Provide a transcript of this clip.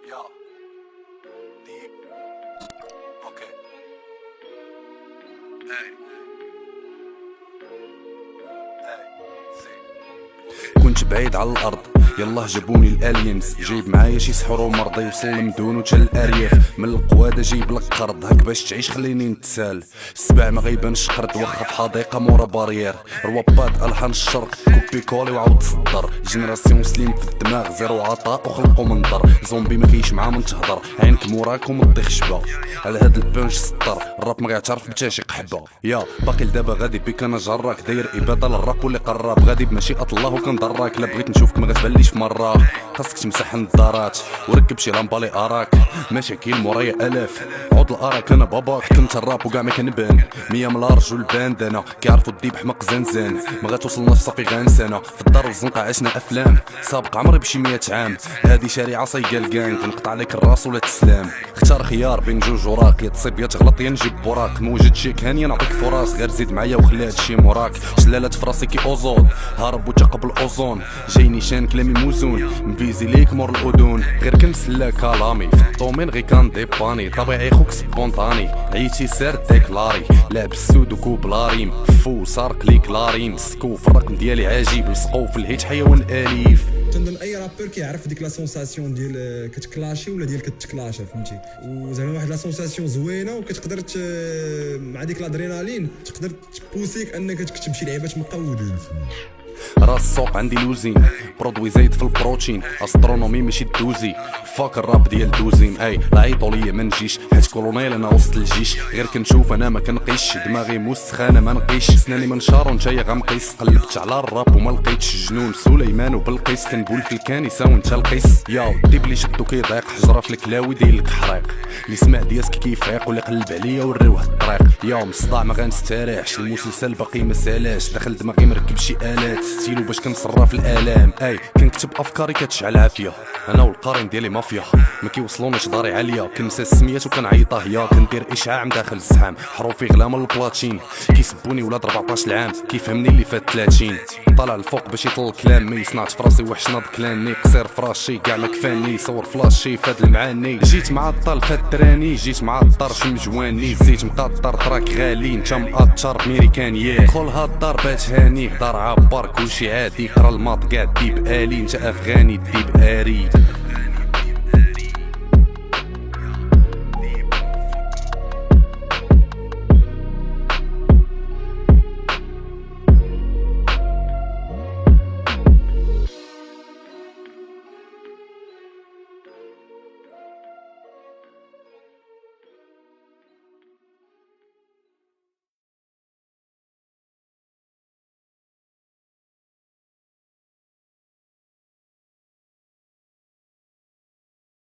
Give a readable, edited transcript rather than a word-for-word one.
Ja. Deep. Okay. Hey. Hey. See. كنت بعيد على الارض، يلاه جابوني الالينز. جايب معايا شي سحور ومرضى يوصل لمدون وتا الارياف. من القواده جايب لك قرض، هاك باش تعيش خليني نتسال. السبع ما غيبانش قرد، واخا في حديقه مورا بارير. روابات الحان الشرق، كوبي كولي وعاود تصدر. جينيراسيون سليم في الدماغ، زيرو عطاء وخلقو منظر. زومبي ما كاينش معاه من تهضر، عينك موراك وما تطيخ شبا. على هاد البانش سطر، الراب ما كيعترف بتا شي قحبه. يا باقي لدابا غادي بيك انا جراك، داير اباده للراب واللي قراب. غادي بمشيئه الله وكنضراك، لا بغيت نشوفك ما غتبانليش في مره. خاصك تمسح النظارات وركب شي لامبالي اراك. مشاكل مورايا الاف، عود الاراك انا باباك. كنت الراب وكاع ما كنبان، 100 من الارج والباندانا. كيعرفوا الديب حمق زنزان، ما غاتوصلناش صافي غنسانا. في الدار والزنقه عشنا افلام، سابق عمري بشي 100 عام. هادي شريعه صايقه الكان، كنقطع لك الراس ولا تسلام. اختار خيار بين جوج وراك، يا تصيب يا تغلط يا نجيب براك. موجد شي كهانيه نعطيك فرص، غير زيد معايا وخلي هادشي موراك. شلالات في راسي كي اوزون، هارب وتقبل اوزون. جاي نيشان كلامي موزون، مفيزي ليك مور الاذون. غير كنسلا كلامي في الدومين، غير كنديباني. طبيعي خوك سبونطاني، عيتي سير ديكلاري. لابس سودوكو بلاريم، فو صار كليك لاريم. سكو في الرقم ديالي عجيب، لصقو في الهيت حيوان اليف. تنظن اي رابور كيعرف ديك لا سونساسيون ديال كتكلاشي ولا ديال كتكلاشا، فهمتي؟ وزعما واحد لا سونساسيون زوينه، وكتقدر مع ديك الادرينالين تقدر تبوسيك انك تكتب شي لعيبات مقودين. راس السوق عندي لوزين، برودوي زايد في البروتين. استرونومي ماشي دوزي، فاك الراب ديال دوزين. اي لعيطوا ليا ما نجيش، حيت كولونيل انا وسط الجيش. غير كنشوف انا ما كنقيش، دماغي موسخانه ما نقيش. سناني منشار ونتايا غنقيس. قلبت على الراب وما لقيتش جنون. سليمان وبلقيس كنقول في الكنيسه وانت القيس. ياو الديب اللي شدو كيضيق، حجره في الكلاوي داير لك حريق. اللي سمع دياسك كيفيق واللي قلب عليا وريوه الطريق. ياو مصداع ما غنستريحش، المسلسل باقي ما سالاش. داخل دماغي مركب شي الات ستيلو باش كنصرف الالام. اي كنكتب افكاري كتشعل عافيه، انا والقارين ديالي مافيا. ما كيوصلونيش داري عاليه، كنسى السميات وكنعيطها هي. كندير اشعاع داخل الزحام، حروفي غلامه البلاتين. كيسبوني ولاد 14 عام، كيفهمني اللي فات 30. طالع الفوق باش يطل الكلام، مي صنعت فراسي وحش ناض كلاني. قصير فراشي كاع ما كفاني، صور فلاشي فهاد المعاني. جيت معطل فهاد التراني، جيت معطر شمجواني. زيت مقطر تراك غالي، نتا مقطر ميريكانيه. دخل هاد الدار بات هاني، دار عبار كلشي عادي. قرا الماط كاع ديب الي، نتا افغاني ديب اري.